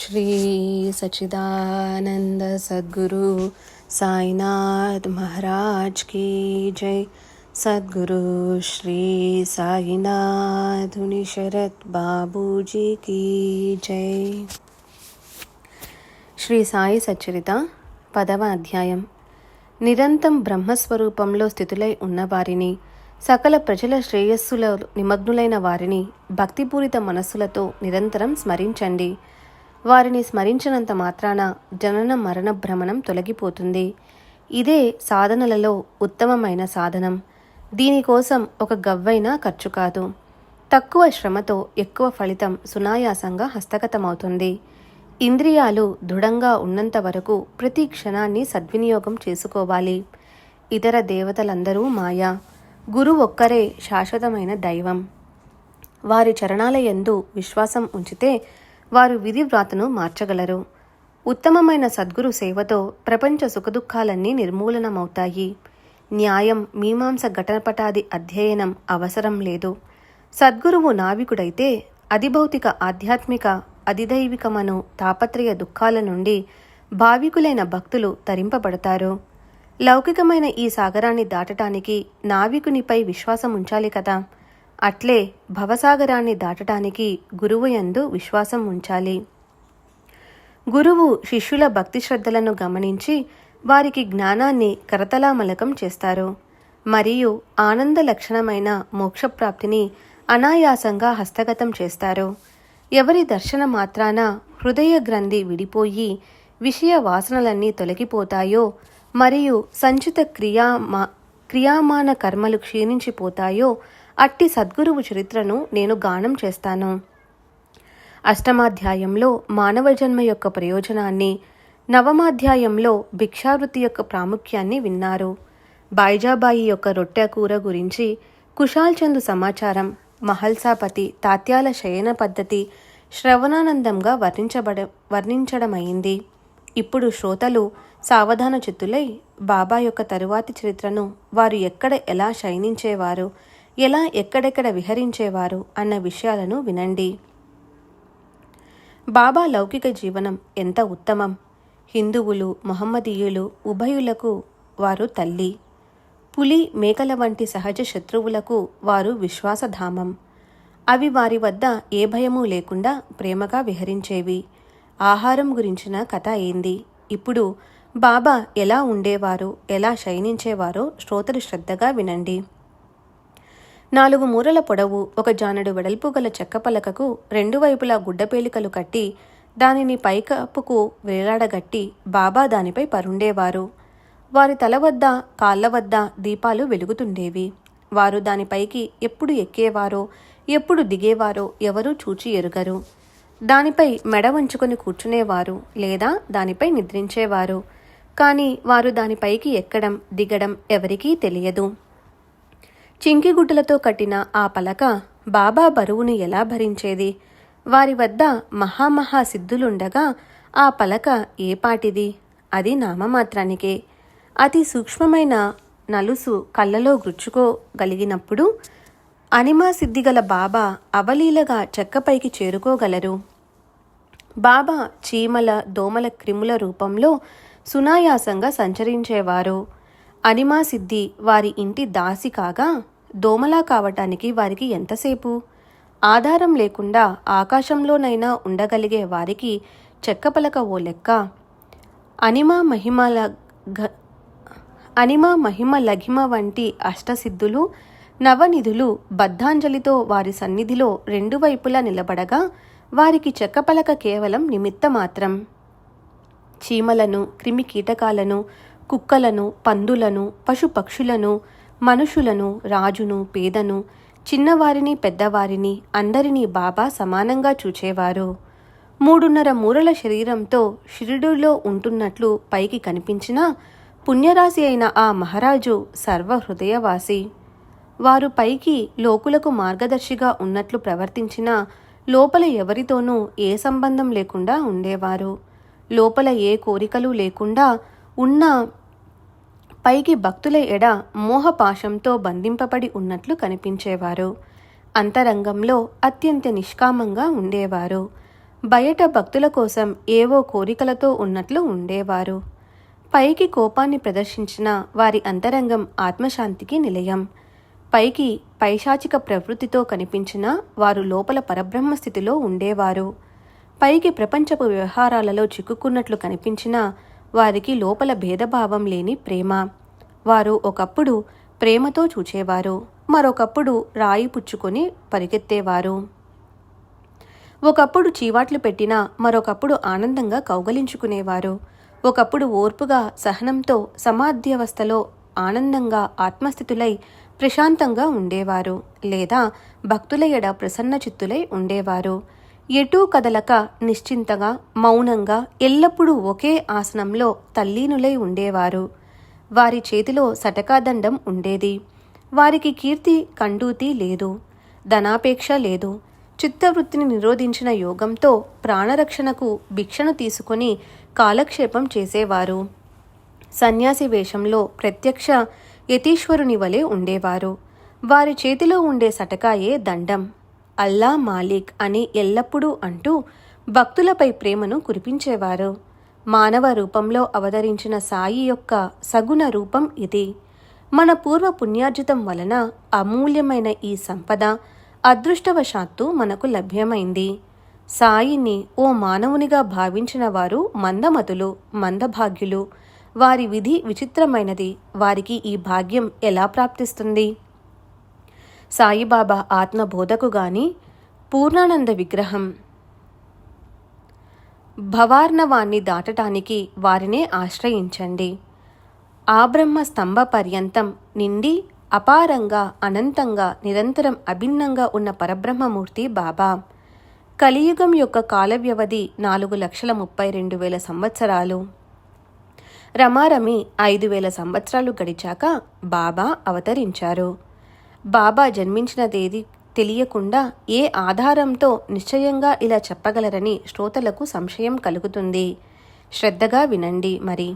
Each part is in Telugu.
श्री सच्चिदानंद सद्गुरु साईनाथ महाराज की जय। सद्गुरु श्री साईनाथ शरत बाबूजी की जय। శ్రీ సాయి సచ్చరిత 10వ అధ్యాయం. నిరంతరం బ్రహ్మస్వరూపంలో స్థితులై ఉన్నవారిని, సకల ప్రజల శ్రేయస్సులో నిమగ్నులైన వారిని భక్తిపూరిత మనస్సులతో నిరంతరం స్మరించండి. వారిని స్మరించినంత మాత్రాన జనన మరణ భ్రమణం తొలగిపోతుంది. ఇదే సాధనలలో ఉత్తమమైన సాధనం. దీనికోసం ఒక గవ్వైనా ఖర్చు కాదు. తక్కువ శ్రమతో ఎక్కువ ఫలితం సునాయాసంగా హస్తగతమవుతుంది. ఇంద్రియాలు దృఢంగా ఉన్నంత వరకు ప్రతి క్షణాన్ని సద్వినియోగం చేసుకోవాలి. ఇతర దేవతలందరూ మాయా. గురువు ఒక్కరే శాశ్వతమైన దైవం. వారి చరణాల యందు విశ్వాసం ఉంచితే వారు విధి వ్రాతను మార్చగలరు. ఉత్తమమైన సద్గురు సేవతో ప్రపంచ సుఖదుఖాలన్నీ నిర్మూలనమవుతాయి. న్యాయం, మీమాంస ఘటనపటాది అధ్యయనం అవసరం లేదు. సద్గురువు నావికుడైతే అధిభౌతిక ఆధ్యాత్మిక అధిదైవికమను తాపత్రయ దుఃఖాల నుండి భావికులైన భక్తులు తరింపబడతారు. లౌకికమైన ఈ సాగరాన్ని దాటటానికి నావికునిపై విశ్వాసం ఉంచాలి కదా. అట్లే భవసాగరాన్ని దాటటానికి గురువు యందు విశ్వాసం ఉంచాలి. గురువు శిష్యుల భక్తి శ్రద్ధలను గమనించి వారికి జ్ఞానాన్ని కరతలామలకం చేస్తారు. మరియు ఆనంద లక్షణమైన మోక్షప్రాప్తిని అనాయాసంగా హస్తగతం చేస్తారు. ఎవరి దర్శన మాత్రాన హృదయ గ్రంథి విడిపోయి విషయ వాసనలన్నీ తొలగిపోతాయో మరియు సంచిత క్రియామాన కర్మలు క్షీణించిపోతాయో అట్టి సద్గురువు చరిత్రను నేను గానం చేస్తాను. అష్టమాధ్యాయంలో మానవ జన్మ యొక్క ప్రయోజనాన్ని, నవమాధ్యాయంలో భిక్షావృత్తి యొక్క ప్రాముఖ్యాన్ని విన్నారు. బాయిజాబాయి యొక్క రొట్టె కూర గురించి కుశాల్ చందు సమాచారం, మహల్సాపతి తాత్యాల శయన పద్ధతి శ్రవణానందంగా వర్ణించడమైంది. ఇప్పుడు శ్రోతలు సావధాన చిత్తులై బాబా యొక్క తరువాతి చరిత్రను, వారు ఎక్కడ ఎలా శయనించేవారు, ఎలా ఎక్కడెక్కడ విహరించేవారు అన్న విషయాలను వినండి. బాబా లౌకిక జీవనం ఎంత ఉత్తమం. హిందువులు, మహమ్మదీయులు ఉభయులకు వారు తల్లి. పులి, మేకల వంటి సహజ శత్రువులకు వారు విశ్వాసధామం. అవి వారి వద్ద ఏ భయమూ లేకుండా ప్రేమగా విహరించేవి. ఆహారం గురించిన కథ ఏంది? ఇప్పుడు బాబా ఎలా ఉండేవారు, ఎలా శయనించేవారో శ్రోతలు శ్రద్ధగా వినండి. 4 మూరల పొడవు, 1 జానెడు వెడల్పు గల చెక్క పలకకు 2 వైపులా గుడ్డపేలికలు కట్టి దానిని పైకప్పుకు వేలాడగట్టి బాబా దానిపై పరుండేవారు. వారి తల వద్ద, కాళ్ల వద్ద దీపాలు వెలుగుతుండేవి. వారు దానిపైకి ఎప్పుడు ఎక్కేవారో, ఎప్పుడు దిగేవారో ఎవరూ చూచి ఎరుగరు. దానిపై మెడ వంచుకొని కూర్చునేవారు లేదా దానిపై నిద్రించేవారు. కానీ వారు దానిపైకి ఎక్కడం, దిగడం ఎవరికీ తెలియదు. చింకిగుడ్డలతో కట్టిన ఆ పలక బాబా బరువును ఎలా భరించేది? వారి వద్ద మహామహా సిద్ధులుండగా ఆ పలక ఏపాటిది? అది నామమాత్రానికే. అతి సూక్ష్మమైన నలుసు కళ్ళలో గుచ్చుకోగలిగినప్పుడు అనిమా సిద్ధిగల బాబా అవలీలగా చెక్కపైకి చేరుకోగలరు. బాబా చీమల, దోమల, క్రిముల రూపంలో సునాయాసంగా సంచరించేవారు. అనిమా సిద్ధి వారి ఇంటి దాసి కాగా దోమలా కావటానికి వారికి ఎంతసేపు? ఆధారం లేకుండా ఆకాశంలోనైనా ఉండగలిగే వారికి చెక్కపలక ఓ లెక్క. అనిమ మహిమ లఘిమ వంటి అష్టసిద్ధులు, నవనిధులు బద్ధాంజలితో వారి సన్నిధిలో 2 వైపులా నిలబడగా వారికి చెక్కపలక కేవలం నిమిత్త మాత్రం. చీమలను, క్రిమి కీటకాలను, కుక్కలను, పందులను, పశుపక్షులను, మనుషులను, రాజును, పేదను, చిన్నవారిని, పెద్దవారిని అందరినీ బాబా సమానంగా చూచేవారు. 3.5 మూరల శరీరంతో షిరిడీలో ఉంటున్నట్లు పైకి కనిపించినా పుణ్యరాశి అయిన ఆ మహారాజు సర్వహృదయవాసి. వారు పైకి లోకులకు మార్గదర్శిగా ఉన్నట్లు ప్రవర్తించినా లోపల ఎవరితోనూ ఏ సంబంధం లేకుండా ఉండేవారు. లోపల ఏ కోరికలు లేకుండా ఉన్న పైకి భక్తుల ఎడ మోహపాశంతో బంధింపబడి ఉన్నట్లు కనిపించేవారు. అంతరంగంలో అత్యంత నిష్కామంగా ఉండేవారు. బయట భక్తుల కోసం ఏవో కోరికలతో ఉన్నట్లు ఉండేవారు. పైకి కోపాన్ని ప్రదర్శించిన వారి అంతరంగం ఆత్మశాంతికి నిలయం. పైకి పైశాచిక ప్రవృత్తితో కనిపించిన వారు లోపల పరబ్రహ్మ స్థితిలో ఉండేవారు. పైకి ప్రపంచపు వ్యవహారాలలో చిక్కుకున్నట్లు కనిపించిన వారికి లోపల భేదభావం లేని ప్రేమ. వారు ఒకప్పుడు ప్రేమతో చూచేవారు, మరొకప్పుడు రాయి పుచ్చుకొని పరిగెత్తేవారు. ఒకప్పుడు చీవాట్లు పెట్టినా మరొకప్పుడు ఆనందంగా కౌగలించుకునేవారు. ఒకప్పుడు ఓర్పుగా సహనంతో సమాధ్యవస్థలో ఆనందంగా ఆత్మస్థితులై ప్రశాంతంగా ఉండేవారు, లేదా భక్తుల ఎడ ప్రసన్న చిత్తులై ఉండేవారు. ఎటూ కదలక నిశ్చింతగా మౌనంగా ఎల్లప్పుడూ ఒకే ఆసనంలో తల్లీనులై ఉండేవారు. వారి చేతిలో సటకాదండం ఉండేది. వారికి కీర్తి కండూతి లేదు, ధనాపేక్ష లేదు. చిత్తవృత్తిని నిరోధించిన యోగంతో ప్రాణరక్షణకు భిక్షను తీసుకొని కాలక్షేపం చేసేవారు. సన్యాసి వేషంలో ప్రత్యక్ష యతీశ్వరుని వలె ఉండేవారు. వారి చేతిలో ఉండే సటకాయే దండం. అల్లా మాలిక్ అని ఎల్లప్పుడూ అంటూ భక్తులపై ప్రేమను కురిపించేవారు. మానవ రూపంలో అవతరించిన సాయి యొక్క సగుణ రూపం ఇది. మన పూర్వ పుణ్యార్జితం వలన అమూల్యమైన ఈ సంపద అదృష్టవశాత్తు మనకు లభ్యమైంది. సాయిని ఓ మానవునిగా భావించిన వారు మందమతులు, మందభాగ్యులు. వారి విధి విచిత్రమైనది. వారికి ఈ భాగ్యం ఎలా ప్రాప్తిస్తుంది? సాయిబాబా ఆత్మబోధకు గాని పూర్ణానంద విగ్రహం భవార్ణవాన్ని దాటటానికి వారినే ఆశ్రయించండి. ఆబ్రహ్మ స్తంభ పర్యంతం నిండి అపారంగా అనంతంగా నిరంతరం అభిన్నంగా ఉన్న పరబ్రహ్మమూర్తి బాబా. కలియుగం యొక్క కాల వ్యవధి 4,32,000 సంవత్సరాలు. రమారమి 5,000 సంవత్సరాలు గడిచాక బాబా అవతరించారు. బాబా జన్మించినదేది తెలియకుండా ఏ ఆధారంతో నిశ్చయంగా ఇలా చెప్పగలరని శ్రోతలకు సంశయం కలుగుతుంది. శ్రద్ధగా వినండి మరి.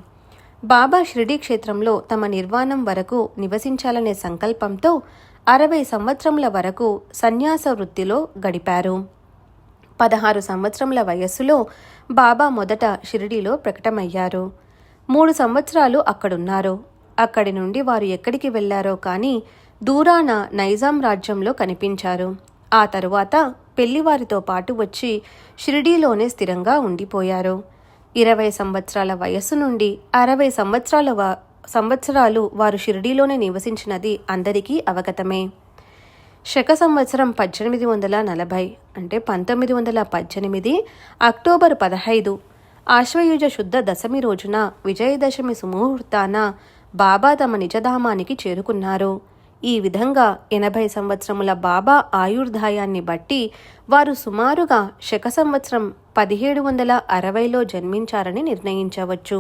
బాబా షిరిడీ క్షేత్రంలో తమ నిర్వాణం వరకు నివసించాలనే సంకల్పంతో 60 సంవత్సరముల వరకు సన్యాస వృత్తిలో గడిపారు. 16 సంవత్సరముల వయస్సులో బాబా మొదట షిరిడీలో ప్రకటమయ్యారు. 3 సంవత్సరాలు అక్కడున్నారు. అక్కడి నుండి వారు ఎక్కడికి వెళ్లారో కానీ దూరాన నైజాం రాజ్యంలో కనిపించారు. ఆ తరువాత పెళ్లివారితో పాటు వచ్చి షిరిడీలోనే స్థిరంగా ఉండిపోయారు. 20 సంవత్సరాల వయస్సు నుండి 60 సంవత్సరాలు వారు షిరిడీలోనే నివసించినది అందరికీ అవగతమే. శక సంవత్సరం 1840 అంటే 1918 అక్టోబర్ 15 ఆశ్వయుజ శుద్ధ దశమి రోజున విజయదశమి సుముహూర్తాన బాబా తమ నిజధామానికి చేరుకున్నారు. ఈ విధంగా 80 సంవత్సరముల బాబా ఆయుర్దాయాన్ని బట్టి వారు సుమారుగా శక సంవత్సరం 1760లో జన్మించారని నిర్ణయించవచ్చు.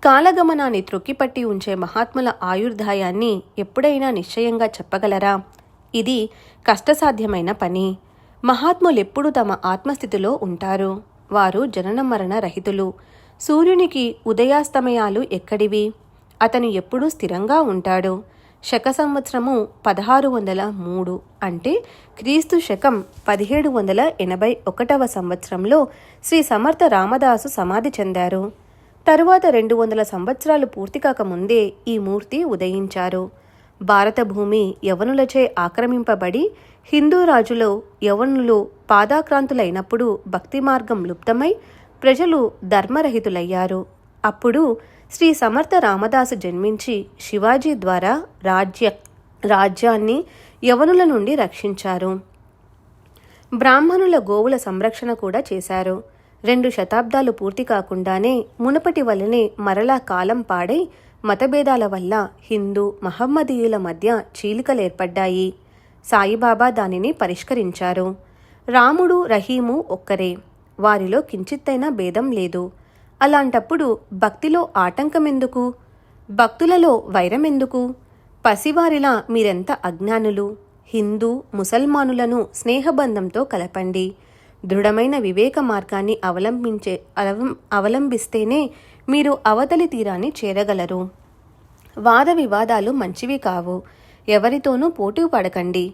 కాలగమనాన్ని త్రొక్కిపట్టి ఉంచే మహాత్ముల ఆయుర్దాయాన్ని ఎప్పుడైనా నిశ్చయంగా చెప్పగలరా? ఇది కష్టసాధ్యమైన పని. మహాత్ములెప్పుడు తమ ఆత్మస్థితిలో ఉంటారు. వారు జనన మరణ రహితులు. సూర్యునికి ఉదయాస్తమయాలు ఎక్కడివి? అతను ఎప్పుడూ స్థిరంగా ఉంటాడు. శక సంవత్సరము 1603 అంటే క్రీస్తు శకం 1781 సంవత్సరంలో శ్రీ సమర్థ రామదాసు సమాధి చెందారు. తరువాత 200 సంవత్సరాలు పూర్తి కాకముందే ఈ మూర్తి ఉదయించారు. భారత భూమి యవనులచే ఆక్రమింపబడి హిందూ రాజులు యవనులు పాదాక్రాంతులైనప్పుడు భక్తి మార్గం లుప్తమై ప్రజలు ధర్మరహితులయ్యారు. అప్పుడు శ్రీ సమర్థ రామదాసు జన్మించి శివాజీ ద్వారా రాజ్యాన్ని యవనుల నుండి రక్షించారు. బ్రాహ్మణుల గోవుల సంరక్షణ కూడా చేశారు. 2 శతాబ్దాలు పూర్తి కాకుండానే మునుపటి వల్లనే మరలా కాలం పాడై మతభేదాల వల్ల హిందూ మహమ్మదీయుల మధ్య చీలికలేర్పడ్డాయి. సాయిబాబా దానిని పరిష్కరించారు. రాముడు రహీము ఒక్కరే. వారిలో కించిత్తైనా భేదం లేదు. అలాంటప్పుడు భక్తిలో ఆటంకమెందుకు? భక్తులలో వైరమెందుకు? పసివారిలా మీరెంత అజ్ఞానులు! హిందూ ముసల్మానులను స్నేహబంధంతో కలపండి. దృఢమైన వివేక మార్గాన్ని అవలంబిస్తేనే మీరు అవతలి తీరాన్ని చేరగలరు. వాద వివాదాలు మంచివి కావు. ఎవరితోనూ పోటీ పడకండి.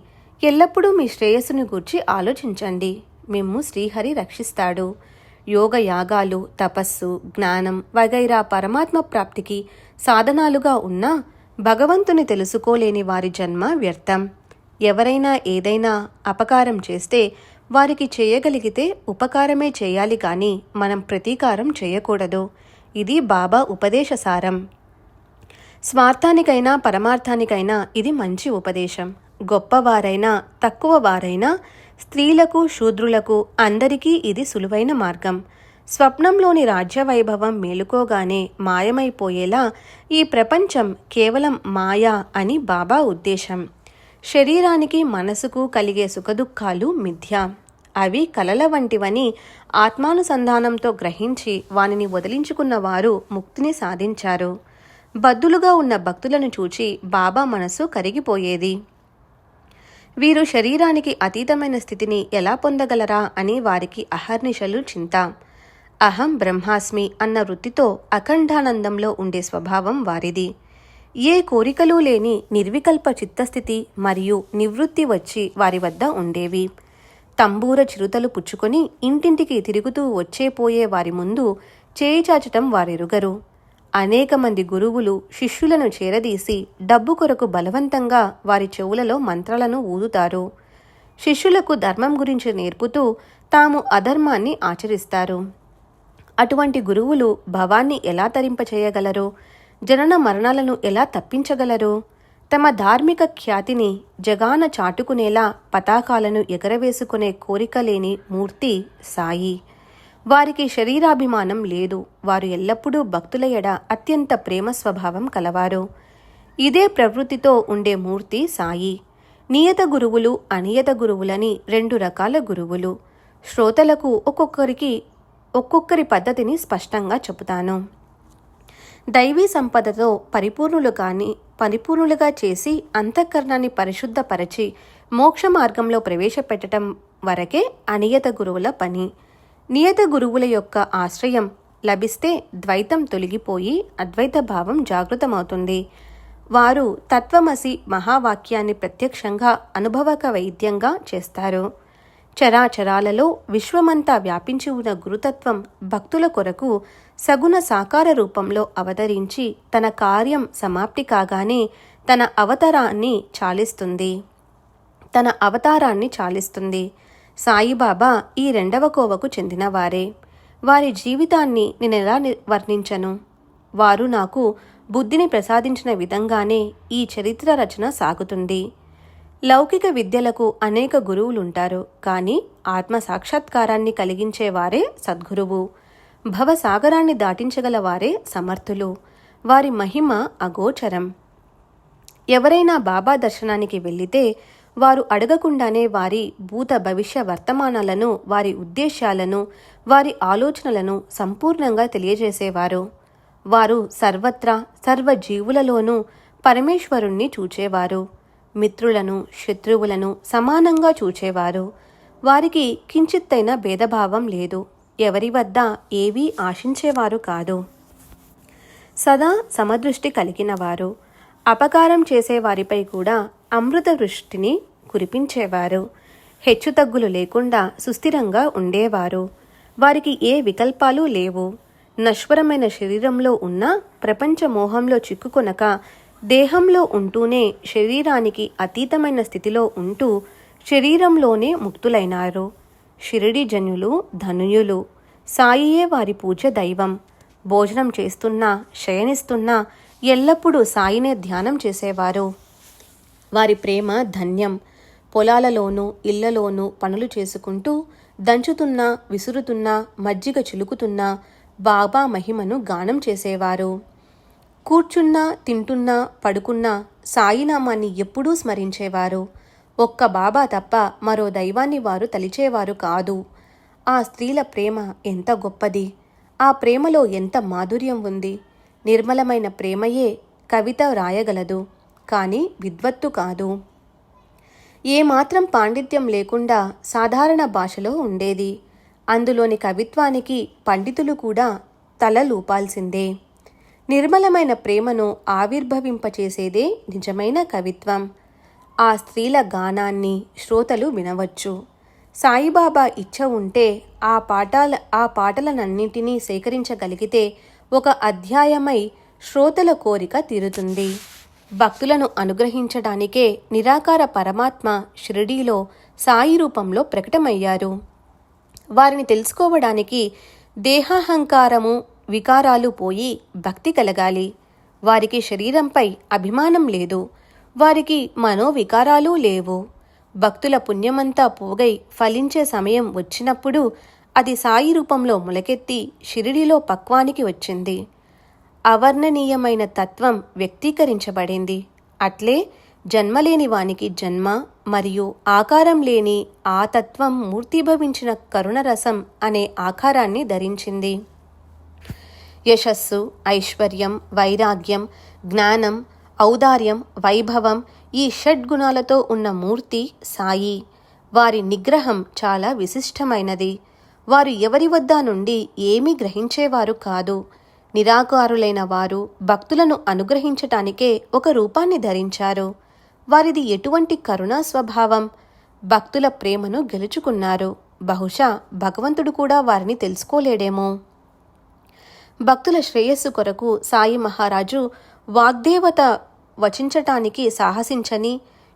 ఎల్లప్పుడూ మీ శ్రేయస్సును గూర్చి ఆలోచించండి. మిమ్ము శ్రీహరి రక్షిస్తాడు. యోగ యాగాలు, తపస్సు, జ్ఞానం వగైరా పరమాత్మ ప్రాప్తికి సాధనాలుగా ఉన్నా భగవంతుని తెలుసుకోలేని వారి జన్మ వ్యర్థం. ఎవరైనా ఏదైనా అపకారం చేస్తే వారికి చేయగలిగితే ఉపకారమే చేయాలి కానీ మనం ప్రతీకారం చేయకూడదు. ఇది బాబా ఉపదేశ సారం. స్వార్థానికైనా పరమార్థానికైనా ఇది మంచి ఉపదేశం. గొప్పవారైనా తక్కువ వారైనా, స్త్రీలకు శూద్రులకు అందరికీ ఇది సులువైన మార్గం. స్వప్నంలోని రాజ్యవైభవం మేలుకోగానే మాయమైపోయేలా ఈ ప్రపంచం కేవలం మాయా అని బాబా ఉద్దేశం. శరీరానికి మనసుకు కలిగే సుఖదుఖాలు మిథ్య. అవి కలల వంటివని ఆత్మానుసంధానంతో గ్రహించి వానిని వదిలించుకున్న వారు ముక్తిని సాధించారు. బద్దులుగా ఉన్న భక్తులను చూచి బాబా మనసు కరిగిపోయేది. వీరు శరీరానికి అతీతమైన స్థితిని ఎలా పొందగలరా అని వారికి అహర్నిశలు చింత. అహం బ్రహ్మాస్మి అన్న వృత్తితో అఖండానందంలో ఉండే స్వభావం వారిది. ఏ కోరికలు లేని నిర్వికల్ప చిత్తస్థితి మరియు నివృత్తి వచ్చి వారి వద్ద ఉండేవి. తంబూర చిరుతలు పుచ్చుకొని ఇంటింటికి తిరుగుతూ వచ్చేపోయే వారి ముందు చేయి చాచటం వారెరుగరు. అనేక మంది గురువులు శిష్యులను చేరదీసి డబ్బు కొరకు బలవంతంగా వారి చెవులలో మంత్రాలను ఊదుతారు. శిష్యులకు ధర్మం గురించి నేర్పుతూ తాము అధర్మాన్ని ఆచరిస్తారు. అటువంటి గురువులు భవాన్ని ఎలా తరింపచేయగలరు? జనన మరణాలను ఎలా తప్పించగలరు? తమ ధార్మిక ఖ్యాతిని జగాన చాటుకునేలా పతాకాలను ఎగరవేసుకునే కోరిక లేని మూర్తి సాయి. వారికి శరీరాభిమానం లేదు. వారు ఎల్లప్పుడూ భక్తుల ఎడ అత్యంత ప్రేమ స్వభావం కలవారు. ఇదే ప్రవృత్తితో ఉండే మూర్తి సాయి. నియత గురువులు, అనియత గురువులని 2 రకాల గురువులు. శ్రోతలకు ఒక్కొక్కరి పద్ధతిని స్పష్టంగా చెబుతాను. దైవీ సంపదతో పరిపూర్ణులుగా చేసి అంతఃకరణాన్ని పరిశుద్ధపరచి మోక్ష మార్గంలో ప్రవేశపెట్టడం వరకే అనియత గురువుల పని. నియత గురువుల యొక్క ఆశ్రయం లభిస్తే ద్వైతం తొలగిపోయి అద్వైత భావం జాగృతమవుతుంది. వారు తత్వమసి మహావాక్యాన్ని ప్రత్యక్షంగా అనుభవక వైద్యంగా చేస్తారు. చరాచరాలలో విశ్వమంతా వ్యాపించి ఉన్న గురుతత్వం భక్తుల కొరకు సగుణ సాకార రూపంలో అవతరించి తన కార్యం సమాప్తి కాగానే తన అవతారాన్ని చాలిస్తుంది. సాయిబాబా ఈ 2వ కోవకు చెందినవారే. వారి జీవితాన్ని నేనెలా వర్ణించను? వారు నాకు బుద్ధిని ప్రసాదించిన విధంగానే ఈ చరిత్ర రచన సాగుతుంది. లౌకిక విద్యలకు అనేక గురువులుంటారు, కానీ ఆత్మ సాక్షాత్కారాన్ని కలిగించేవారే సద్గురువు. భవసాగరాన్ని దాటించగల వారే సమర్థులు. వారి మహిమ అగోచరం. ఎవరైనా బాబా దర్శనానికి వెళ్ళితే వారు అడగకుండానే వారి భూత భవిష్య వర్తమానాలను, వారి ఉద్దేశాలను, వారి ఆలోచనలను సంపూర్ణంగా తెలియజేసేవారు. వారు సర్వత్రా సర్వజీవులలోనూ పరమేశ్వరుణ్ణి చూచేవారు. మిత్రులను, శత్రువులను సమానంగా చూచేవారు. వారికి కించిత్తైన భేదభావం లేదు. ఎవరి వద్ద ఏవీ ఆశించేవారు కాదు. సదా సమదృష్టి కలిగినవారు. అపకారం చేసేవారిపై కూడా అమృత వృష్టిని కురిపించేవారు. హెచ్చుతగ్గులు లేకుండా సుస్థిరంగా ఉండేవారు. వారికి ఏ వికల్పాలు లేవు. నశ్వరమైన శరీరంలో ఉన్న ప్రపంచ మోహంలో చిక్కుకొనక దేహంలో ఉంటూనే శరీరానికి అతీతమైన స్థితిలో ఉంటూ శరీరంలోనే ముక్తులైనారు. షిరిడి జనులు ధనుయులు. సాయియే వారి పూజ్య దైవం. భోజనం చేస్తున్నా, శయనిస్తున్నా ఎల్లప్పుడూ సాయినే ధ్యానం చేసేవారు. వారి ప్రేమ ధన్యం. పొలాలలోనూ ఇళ్లలోనూ పనులు చేసుకుంటూ దంచుతున్నా, విసురుతున్నా, మజ్జిగ చిలుకుతున్నా బాబా మహిమను గానం చేసేవారు. కూర్చున్నా, తింటున్నా, పడుకున్నా సాయినామాన్ని ఎప్పుడూ స్మరించేవారు. ఒక్క బాబా తప్ప మరో దైవాన్ని వారు తలిచేవారు కాదు. ఆ స్త్రీల ప్రేమ ఎంత గొప్పది! ఆ ప్రేమలో ఎంత మాధుర్యం ఉంది! నిర్మలమైన ప్రేమయే కవిత రాయగలదు, కానీ విద్వత్తు కాదు. ఏమాత్రం పాండిత్యం లేకుండా సాధారణ భాషలో ఉండేది. అందులోని కవిత్వానికి పండితులు కూడా తలలూపాల్సిందే. నిర్మలమైన ప్రేమను ఆవిర్భవింపచేసేదే నిజమైన కవిత్వం. ఆ స్త్రీల గానాన్ని శ్రోతలు వినవచ్చు. సాయిబాబా ఇచ్చ ఉంటే ఆ పాటలనన్నింటినీ సేకరించగలిగితే ఒక అధ్యాయమై శ్రోతల కోరిక తీరుతుంది. భక్తులను అనుగ్రహించడానికే నిరాకార పరమాత్మ షిరిడీలో సాయి రూపంలో ప్రకటమయ్యారు. వారిని తెలుసుకోవడానికి దేహాహంకారము వికారాలు పోయి భక్తి కలగాలి. వారికి శరీరంపై అభిమానం లేదు. వారికి మనోవికారాలు లేవు. భక్తుల పుణ్యమంతా పోగై ఫలించే సమయం వచ్చినప్పుడు అది సాయి రూపంలో మొలకెత్తి షిరిడిలో పక్వానికి వచ్చింది. అవర్ణనీయమైన తత్వం వ్యక్తీకరించబడింది. అట్లే జన్మలేని వానికి జన్మ మరియు ఆకారం లేని ఆ తత్వం మూర్తిభవించిన కరుణరసం అనే ఆకారాన్ని ధరించింది. యశస్సు, ఐశ్వర్యం, వైరాగ్యం, జ్ఞానం, ఔదార్యం, వైభవం ఈ షడ్గుణాలతో ఉన్న మూర్తి సాయి. వారి నిగ్రహం చాలా విశిష్టమైనది. వారు ఎవరి వద్ద నుండి ఏమీ గ్రహించేవారు కాదు. నిరాకారులైన వారు భక్తులను అనుగ్రహించటానికే ఒక రూపాన్ని ధరించారు. వారిది ఎటువంటి కరుణా స్వభావం! భక్తుల ప్రేమను గెలుచుకున్నారు. బహుశా భగవంతుడు కూడా వారిని తెలుసుకోలేడేమో. భక్తుల శ్రేయస్సు కొరకు సాయి మహారాజు వాగ్దేవత వచించటానికి సాహసించని,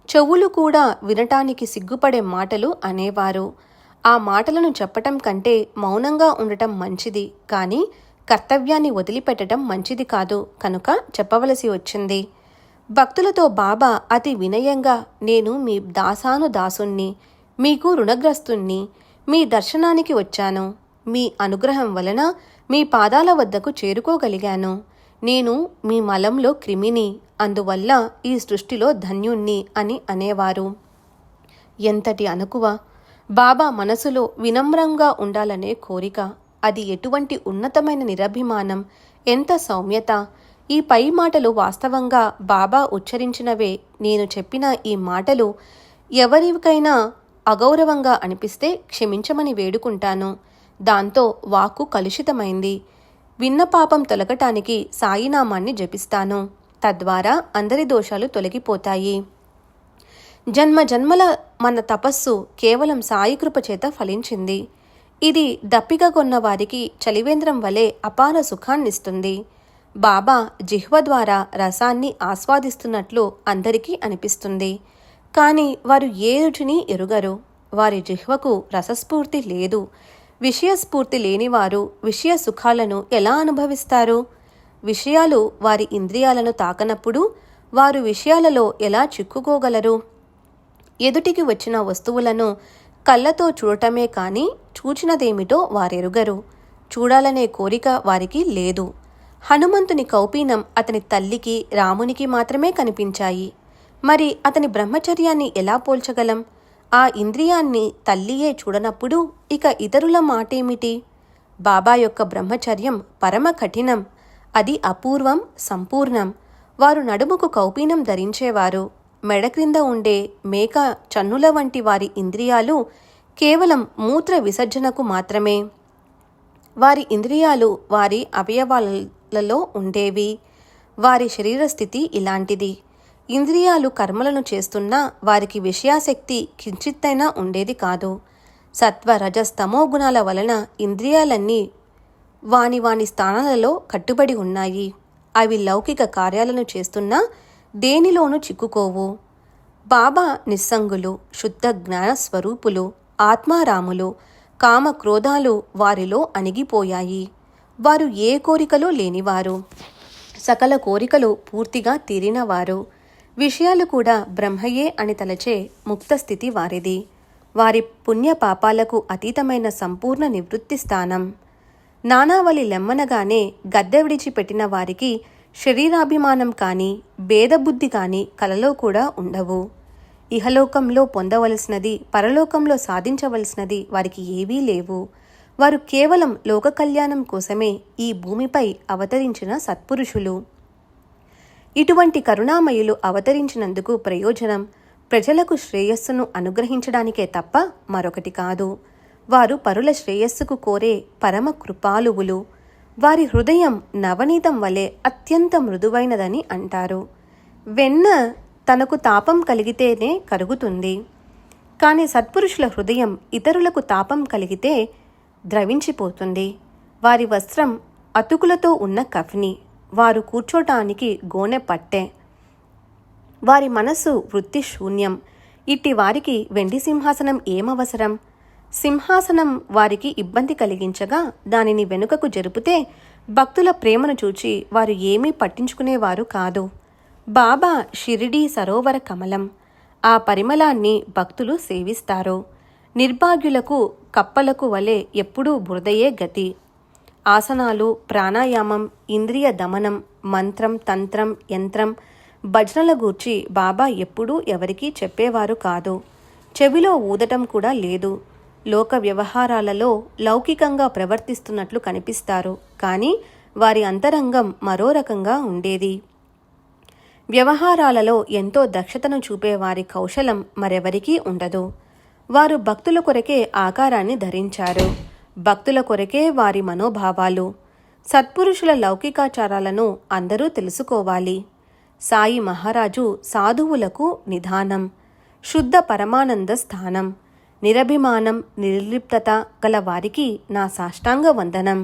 చెవులు కూడా వినటానికి సిగ్గుపడే మాటలు అనేవారు. ఆ మాటలను చెప్పటం కంటే మౌనంగా ఉండటం మంచిది, కానీ కర్తవ్యాన్ని వదిలిపెట్టడం మంచిది కాదు కనుక చెప్పవలసి వచ్చింది. భక్తులతో బాబా అతి వినయంగా, నేను మీ దాసుణ్ణి, మీకు రుణగ్రస్తుణ్ణి, మీ దర్శనానికి వచ్చాను. మీ అనుగ్రహం వలన మీ పాదాల వద్దకు చేరుకోగలిగాను. నేను మీ మలంలో క్రిమిని, అందువల్ల ఈ సృష్టిలో ధన్యుణ్ణి అని అనేవారు. ఎంతటి అనుకువ! బాబా మనసులో వినమ్రంగా ఉండాలనే కోరిక. అది ఎటువంటి ఉన్నతమైన నిరభిమానం, ఎంత సౌమ్యత! ఈ పై మాటలు వాస్తవంగా బాబా ఉచ్చరించినవే. నేను చెప్పిన ఈ మాటలు ఎవరికైనా అగౌరవంగా అనిపిస్తే క్షమించమని వేడుకుంటాను. దాంతో వాక్కు కలుషితమైంది. విన్న పాపం తొలగటానికి సాయినామాన్ని జపిస్తాను. తద్వారా అందరి దోషాలు తొలగిపోతాయి. జన్మ జన్మల మన తపస్సు కేవలం సాయి కృప చేత ఫలించింది. ఇది దప్పిక కొన్న వారికి చలివేంద్రం వలె అపార సుఖాన్నిస్తుంది. బాబా జిహ్వ ద్వారా రసాన్ని ఆస్వాదిస్తున్నట్లు అందరికీ అనిపిస్తుంది. కానీ వారు ఏ రుచిని ఎరుగరు. వారి జిహ్వకు రసస్ఫూర్తి లేదు. విషయస్ఫూర్తి లేనివారు విషయ సుఖాలను ఎలా అనుభవిస్తారు? విషయాలు వారి ఇంద్రియాలను తాకనప్పుడు వారు విషయాలలో ఎలా చిక్కుకోగలరు? ఎదుటికి వచ్చిన వస్తువులను కళ్ళతో చూడటమే కానీ చూచినదేమిటో వారెరుగరు. చూడాలనే కోరిక వారికి లేదు. హనుమంతుని కౌపీనం అతని తల్లికి, రామునికి మాత్రమే కనిపించాయి. మరి అతని బ్రహ్మచర్యాన్ని ఎలా పోల్చగలం? ఆ ఇంద్రియాన్ని తల్లియే చూడనప్పుడు ఇక ఇతరుల మాటేమిటి? బాబా యొక్క బ్రహ్మచర్యం పరమ కఠినం. అది అపూర్వం, సంపూర్ణం. వారు నడుముకు కౌపీనం ధరించేవారు. మెడ క్రింద ఉండే మేక చన్నుల వంటి వారి ఇంద్రియాలు కేవలం మూత్ర విసర్జనకు మాత్రమే. వారి ఇంద్రియాలు వారి అవయవాలలో ఉండేవి. వారి శరీరస్థితి ఇలాంటిది. ఇంద్రియాలు కర్మలను చేస్తున్నా వారికి విషయాసక్తి కించిత్తైనా ఉండేది కాదు. సత్వ రజస్తమో గుణాల వలన ఇంద్రియాలన్నీ వాని స్థానాలలో కట్టుబడి ఉన్నాయి. అవి లౌకిక కార్యాలను చేస్తున్నా దేనిలోనూ చిక్కుకోవు. బాబా నిస్సంగులు, శుద్ధ జ్ఞాన స్వరూపులు, ఆత్మారాములు. కామ క్రోధాలు వారిలో అణిగిపోయాయి. వారు ఏ కోరికలు లేనివారు. సకల కోరికలు పూర్తిగా తీరినవారు. విషయాలు కూడా బ్రహ్మయే అని తలచే ముక్తస్థితి వారిది. వారి పుణ్య పాపాలకు అతీతమైన సంపూర్ణ నివృత్తి స్థానం. నానావళి లెమ్మనగానే గద్దె విడిచిపెట్టిన వారికి శరీరాభిమానం కానీ భేదబుద్ధి కానీ కలలో కూడా ఉండవు. ఇహలోకంలో పొందవలసినది, పరలోకంలో సాధించవలసినది వారికి ఏవీ లేవు. వారు కేవలం లోక కళ్యాణం కోసమే ఈ భూమిపై అవతరించిన సత్పురుషులు. ఇటువంటి కరుణామయులు అవతరించినందుకు ప్రయోజనం ప్రజలకు శ్రేయస్సును అనుగ్రహించడానికే తప్ప మరొకటి కాదు. వారు పరుల శ్రేయస్సుకు కోరే పరమ కృపాలువులు. వారి హృదయం నవనీతం వలె అత్యంత మృదువైనదని అంటారు. వెన్న తనకు తాపం కలిగితేనే కరుగుతుంది, కానీ సత్పురుషుల హృదయం ఇతరులకు తాపం కలిగితే ద్రవించిపోతుంది. వారి వస్త్రం అతుకులతో ఉన్న కఫ్ని, వారు కూర్చోటానికి గోనె పట్టె, వారి మనస్సు వృత్తి శూన్యం. ఇట్టి వారికి వెండి సింహాసనం ఏమవసరం? సింహాసనం వారికి ఇబ్బంది కలిగించగా దానిని వెనుకకు జరుపుతే భక్తుల ప్రేమను చూచి వారు ఏమీ పట్టించుకునేవారు కాదు. బాబా షిరిడీ సరోవర కమలం. ఆ పరిమళాన్ని భక్తులు సేవిస్తారు. నిర్భాగ్యులకు కప్పలకు వలె ఎప్పుడూ బురదయే గతి. ఆసనాలు, ప్రాణాయామం, ఇంద్రియ దమనం, మంత్రం, తంత్రం, యంత్రం, భజనల గూర్చి బాబా ఎప్పుడూ ఎవరికీ చెప్పేవారు కాదు. చెవిలో ఊదటం కూడా లేదు. లోక వ్యవహారాలలో లౌకికంగా ప్రవర్తిస్తున్నట్లు కనిపిస్తారు, కానీ వారి అంతరంగం మరో రకంగా ఉండేది. వ్యవహారాలలో ఎంతో దక్షతను చూపేవారి కౌశలం మరెవరికీ ఉండదు. వారు భక్తుల కొరకే ఆకారాన్ని ధరించారు, భక్తుల కొరకే వారి మనోభావాలు. సత్పురుషుల లౌకికాచారాలను అందరూ తెలుసుకోవాలి. సాయి మహారాజు సాధువులకు నిధానం, శుద్ధ పరమానంద స్థానం. నిరభిమానం, నిర్లిప్తత గల వారికి నా సాష్టాంగ వందనం.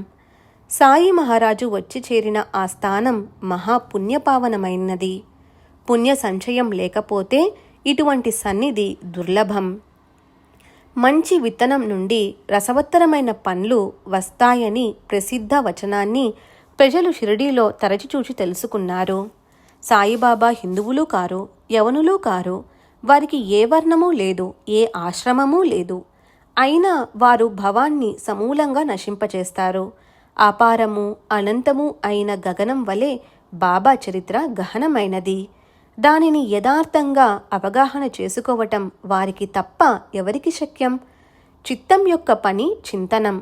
సాయి మహారాజు వచ్చి చేరిన ఆ స్థానం మహాపుణ్యపావనమైనది. పుణ్య సంచయం లేకపోతే ఇటువంటి సన్నిధి దుర్లభం. మంచి విత్తనం నుండి రసవత్తరమైన పండ్లు వస్తాయని ప్రసిద్ధ వచనాన్ని ప్రజలు షిరిడీలో తరచిచూచి తెలుసుకున్నారు. సాయిబాబా హిందువులు కారు, యవనులు కారు. వారికి ఏ వర్ణమూ లేదు, ఏ ఆశ్రమమూ లేదు. అయినా వారు భవాన్ని సమూలంగా నశింపచేస్తారు. అపారము, అనంతము అయిన గగనం వలె బాబా చరిత్ర గహనమైనది. దానిని యథార్థంగా అవగాహన చేసుకోవటం వారికి తప్ప ఎవరికి శక్యం? చిత్తం యొక్క పని చింతనం.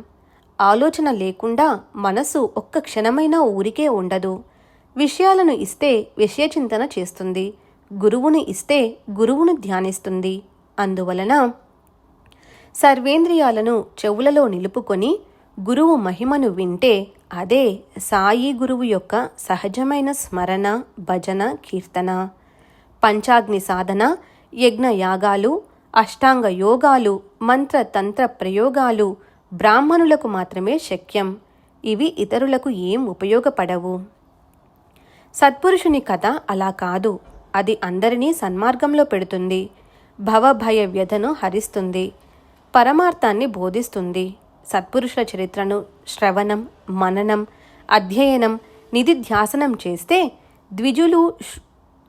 ఆలోచన లేకుండా మనసు ఒక్క క్షణమైనా ఊరికే ఉండదు. విషయాలను ఇస్తే విషయచింతన చేస్తుంది, గురువుని ఇస్తే గురువును ధ్యానిస్తుంది. అందువలన సర్వేంద్రియాలను చెవులలో నిలుపుకొని గురువు మహిమను వింటే అదే సాయి గురువు యొక్క సహజమైన స్మరణ, భజన, కీర్తన. పంచాగ్ని సాధన, యజ్ఞ యాగాలు, అష్టాంగ యోగాలు, మంత్ర తంత్ర ప్రయోగాలు బ్రాహ్మణులకు మాత్రమే శక్యం. ఇవి ఇతరులకు ఏం ఉపయోగపడవు. సత్పురుషుని కథ అలా కాదు. అది అందరినీ సన్మార్గంలో పెడుతుంది, భవభయ వ్యధను హరిస్తుంది, పరమార్థాన్ని బోధిస్తుంది. సత్పురుషుల చరిత్రను శ్రవణం, మననం, అధ్యయనం, నిధిధ్యాసనం చేస్తే ద్విజులు,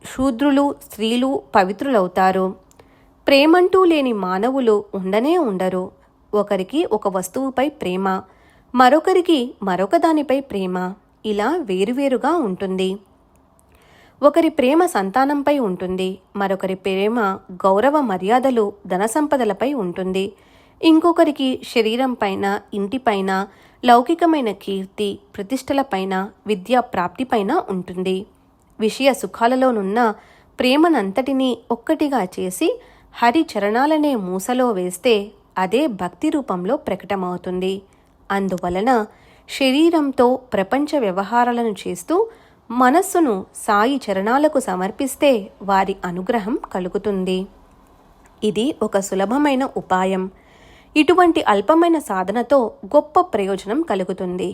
శూద్రులు, స్త్రీలు పవిత్రులవుతారు. ప్రేమంటూ లేని మానవులు ఉండనే ఉండరు. ఒకరికి ఒక వస్తువుపై ప్రేమ, మరొకరికి మరొక దానిపై ప్రేమ, ఇలా వేరువేరుగా ఉంటుంది. ఒకరి ప్రేమ సంతానంపై ఉంటుంది, మరొకరి ప్రేమ గౌరవ మర్యాదలు, ధనసంపదలపై ఉంటుంది. ఇంకొకరికి శరీరంపైన, ఇంటిపైన, లౌకికమైన కీర్తి ప్రతిష్టలపైన, విద్యా ప్రాప్తిపైన ఉంటుంది. విషయ సుఖాలలోనున్న ప్రేమనంతటినీ ఒక్కటిగా చేసి హరి చరణాలనే మూసలో వేస్తే అదే భక్తి రూపంలో ప్రకటమవుతుంది. అందువలన శరీరంతో ప్రపంచ వ్యవహారాలను చేస్తూ మనస్సును సాయి చరణాలకు సమర్పిస్తే వారి అనుగ్రహం కలుగుతుంది. ఇది ఒక సులభమైన ఉపాయం. ఇటువంటి అల్పమైన సాధనతో గొప్ప ప్రయోజనం కలుగుతుంది.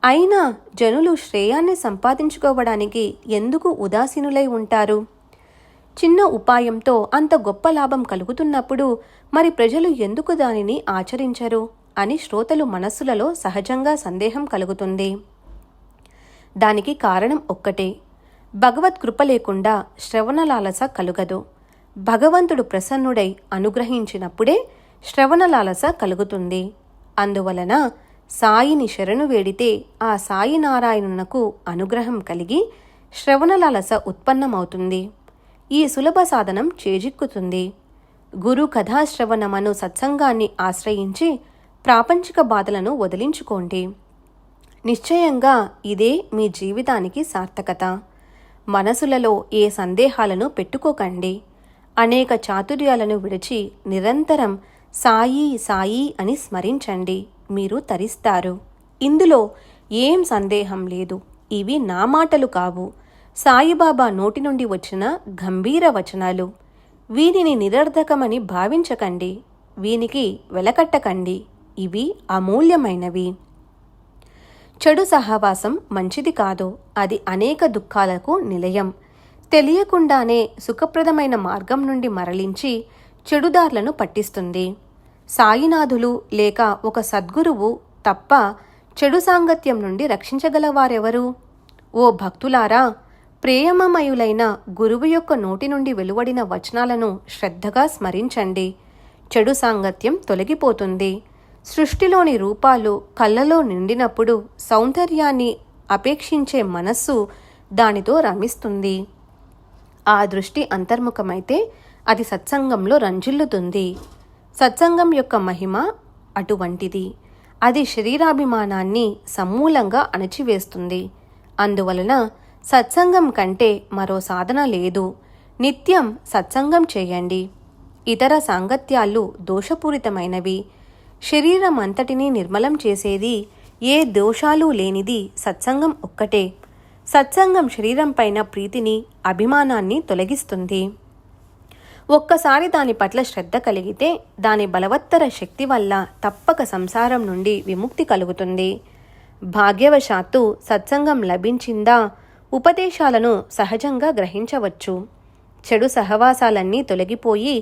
అయినా జనులు శ్రేయాన్ని సంపాదించుకోవడానికి ఎందుకు ఉదాసీనులై ఉంటారు? చిన్న ఉపాయంతో అంత గొప్ప లాభం కలుగుతున్నప్పుడు మరి ప్రజలు ఎందుకు దానిని ఆచరించరు అని శ్రోతలు మనస్సులలో సహజంగా సందేహం కలుగుతుంది. దానికి కారణం ఒక్కటే, భగవత్ కృప లేకుండా శ్రవణలాలస కలుగదు. భగవంతుడు ప్రసన్నుడై అనుగ్రహించినప్పుడే శ్రవణలాలస కలుగుతుంది. అందువలన సాయిని శరణు వేడితే ఆ సాయి నారాయణునకు అనుగ్రహం కలిగి శ్రవణలాలస ఉత్పన్నమవుతుంది. ఈ సులభ సాధనం చేజిక్కుతుంది. గురు కథాశ్రవణమను సత్సంగాన్ని ఆశ్రయించి ప్రాపంచిక బాధలను వదిలించుకోండి. నిశ్చయంగా ఇదే మీ జీవితానికి సార్థకత. మనసులలో ఏ సందేహాలను పెట్టుకోకండి. అనేక చాతుర్యాలను విడిచి నిరంతరం సాయి సాయి అని స్మరించండి. మీరు తరిస్తారు. ఇందులో ఏం సందేహం లేదు. ఇవి నా మాటలు కావు, సాయిబాబా నోటి నుండి వచ్చిన గంభీర వచనాలు. వీనిని నిరర్ధకమని భావించకండి, వీనికి వెలకట్టకండి, ఇవి అమూల్యమైనవి. చెడు సహవాసం మంచిది కాదు, అది అనేక దుఃఖాలకు నిలయం. తెలియకుండానే సుఖప్రదమైన మార్గం నుండి మరలించి చెడుదార్లను పట్టిస్తుంది. సాయినాథులు లేక ఒక సద్గురువు తప్ప చెడు సాంగత్యం నుండి రక్షించగలవారెవరు? ఓ భక్తులారా, ప్రేమమయులైన గురువు యొక్క నోటి నుండి వెలువడిన వచనాలను శ్రద్ధగా స్మరించండి. చెడు సాంగత్యం తొలగిపోతుంది. సృష్టిలోని రూపాలు కళ్ళలో నిండినప్పుడు సౌందర్యాన్ని అపేక్షించే మనస్సు దానితో రమిస్తుంది. ఆ దృష్టి అంతర్ముఖమైతే అది సత్సంగంలో రంజిల్లుతుంది. సత్సంగం యొక్క మహిమ అటువంటిది. అది శరీరాభిమానాన్ని సమూలంగా అణచివేస్తుంది. అందువలన సత్సంగం కంటే మరో సాధన లేదు. నిత్యం సత్సంగం చేయండి. ఇతర సాంగత్యాలు దోషపూరితమైనవి. శరీరం అంతటినీ నిర్మలం చేసేది, ఏ దోషాలు లేనిది సత్సంగం ఒక్కటే. సత్సంగం శరీరం పైన ప్రీతిని, అభిమానాన్ని తొలగిస్తుంది. ఒక్కసారి దాని పట్ల శ్రద్ధ కలిగితే దాని బలవత్తర శక్తి వల్ల తప్పక సంసారం నుండి విముక్తి కలుగుతుంది. భాగ్యవశాత్తు సత్సంగం లభించిందా ఉపదేశాలను సహజంగా గ్రహించవచ్చు. చెడు సహవాసాలన్నీ తొలగిపోయి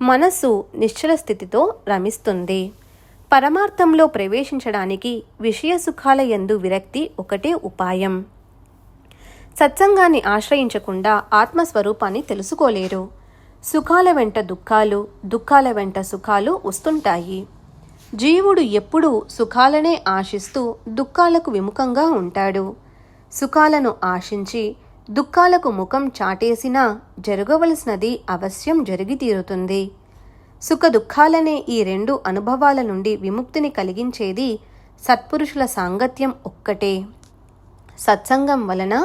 మనస్సు నిశ్చల స్థితితో రమిస్తుంది. పరమార్థంలో ప్రవేశించడానికి విషయ సుఖాల యందు విరక్తి ఒకటే ఉపాయం. సత్సంగాన్ని ఆశ్రయించకుండా ఆత్మస్వరూపాన్ని తెలుసుకోలేరు. సుఖాల వెంట దుఃఖాలు, దుఃఖాల వెంట సుఖాలు వస్తుంటాయి. జీవుడు ఎప్పుడూ సుఖాలనే ఆశిస్తూ దుఃఖాలకు విముఖంగా ఉంటాడు. సుఖాలను ఆశించి దుఃఖాలకు ముఖం చాటేసినా జరగవలసినది అవశ్యం జరిగి తీరుతుంది. సుఖ దుఃఖాలనే ఈ రెండు అనుభవాల నుండి విముక్తిని కలిగించేది సత్పురుషుల సాంగత్యం ఒక్కటే. సత్సంగం వలన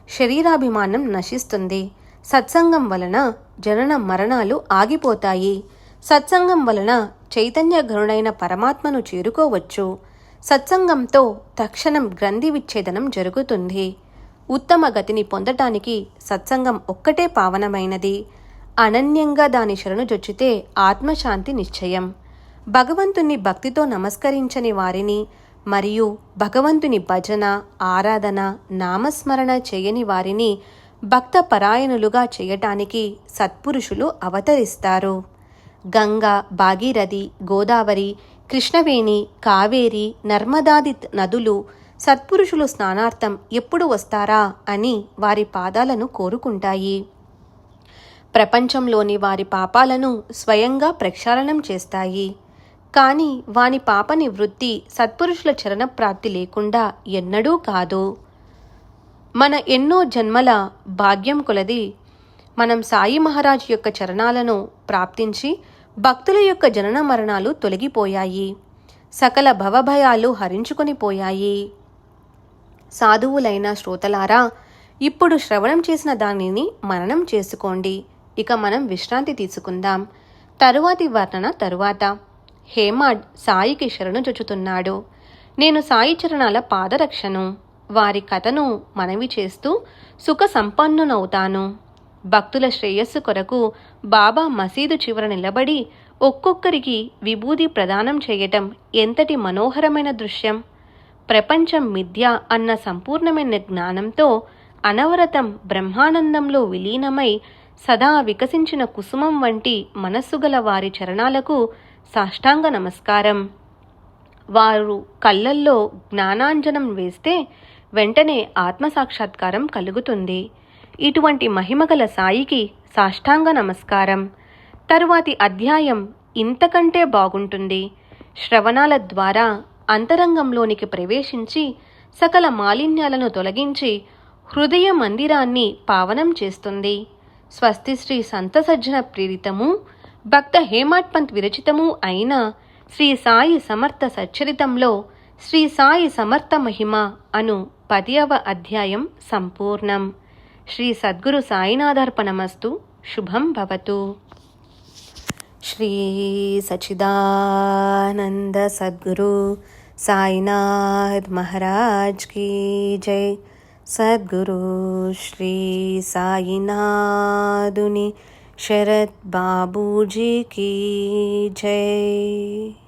శరీరాభిమానం నశిస్తుంది. సత్సంగం వలన జనన మరణాలు ఆగిపోతాయి. సత్సంగం వలన చైతన్య ఘనుడైన పరమాత్మను చేరుకోవచ్చు. సత్సంగంతో తక్షణం గ్రంథి విచ్ఛేదనం జరుగుతుంది. ఉత్తమ గతిని పొందటానికి సత్సంగం ఒక్కటే పావనమైనది. అనన్యంగా దాని శరణుజొచ్చితే ఆత్మశాంతి నిశ్చయం. భగవంతుని భక్తితో నమస్కరించని వారిని మరియు భగవంతుని భజన, ఆరాధన, నామస్మరణ చేయని వారిని భక్త పరాయణులుగా చేయటానికి సత్పురుషులు అవతరిస్తారు. గంగా, భాగీరథి, గోదావరి, కృష్ణవేణి, కావేరి, నర్మదాది నదులు సత్పురుషులు స్నానార్థం ఎప్పుడు వస్తారా అని వారి పాదాలను కోరుకుంటాయి. ప్రపంచంలోని వారి పాపాలను స్వయంగా ప్రక్షాళనం చేస్తాయి. కానీ వాని పాప నివృత్తి సత్పురుషుల చరణప్రాప్తి లేకుండా ఎన్నడూ కాదు. మన ఎన్నో జన్మల భాగ్యం కొలది మనం సాయి మహారాజ్ యొక్క చరణాలను ప్రాప్తించి భక్తుల యొక్క జనన మరణాలు తొలగిపోయాయి. సకల భవభయాలు హరించుకొని పోయాయి. సాధువులైన శ్రోతలారా, ఇప్పుడు శ్రవణం చేసిన దానిని మననం చేసుకోండి. ఇక మనం విశ్రాంతి తీసుకుందాం. తరువాతి వర్ణన తరువాత. హేమాడ్ సాయికి శరణుజొచ్చుతున్నాడు. నేను సాయి చరణాల పాదరక్షను. వారి కథను మనవి చేస్తూ సుఖ సంపన్నునవుతాను. భక్తుల శ్రేయస్సు కొరకు బాబా మసీదు చివర నిలబడి ఒక్కొక్కరికి విభూది ప్రదానం చేయటం ఎంతటి మనోహరమైన దృశ్యం! ప్రపంచం మిథ్య అన్న సంపూర్ణమైన జ్ఞానంతో అనవరతం బ్రహ్మానందంలో విలీనమై సదా వికసించిన కుసుమం వంటి మనస్సు గల వారి చరణాలకు సాష్టాంగ నమస్కారం. వారు కళ్ళల్లో జ్ఞానాంజనం వేస్తే వెంటనే ఆత్మసాక్షాత్కారం కలుగుతుంది. ఇటువంటి మహిమగల సాయికి సాష్టాంగ నమస్కారం. తరువాతి అధ్యాయం ఇంతకంటే బాగుంటుంది. శ్రవణాల ద్వారా అంతరంగంలోనికి ప్రవేశించి సకల మాలిన్యాలను తొలగించి హృదయ మందిరాన్ని పావనం చేస్తుంది. స్వస్తి శ్రీ సంత సజ్జన ప్రేరితము భక్త హేమాడ్ పంత్ విరచితము అయిన శ్రీ సాయి సమర్థ సచ్చరితంలో శ్రీ సాయి సమర్థ మహిమ అను 10వ అధ్యాయం సంపూర్ణం. శ్రీ సద్గురు సాయినాథార్పణమస్తు. శుభం భవతు. శ్రీ సచ్చిదానంద సద్గురు సాయినాథ్ మహారాజ్ కీ జై. సద్గురు శ్రీ సాయినాథుని శరత్ బాబూజీ కీ జై.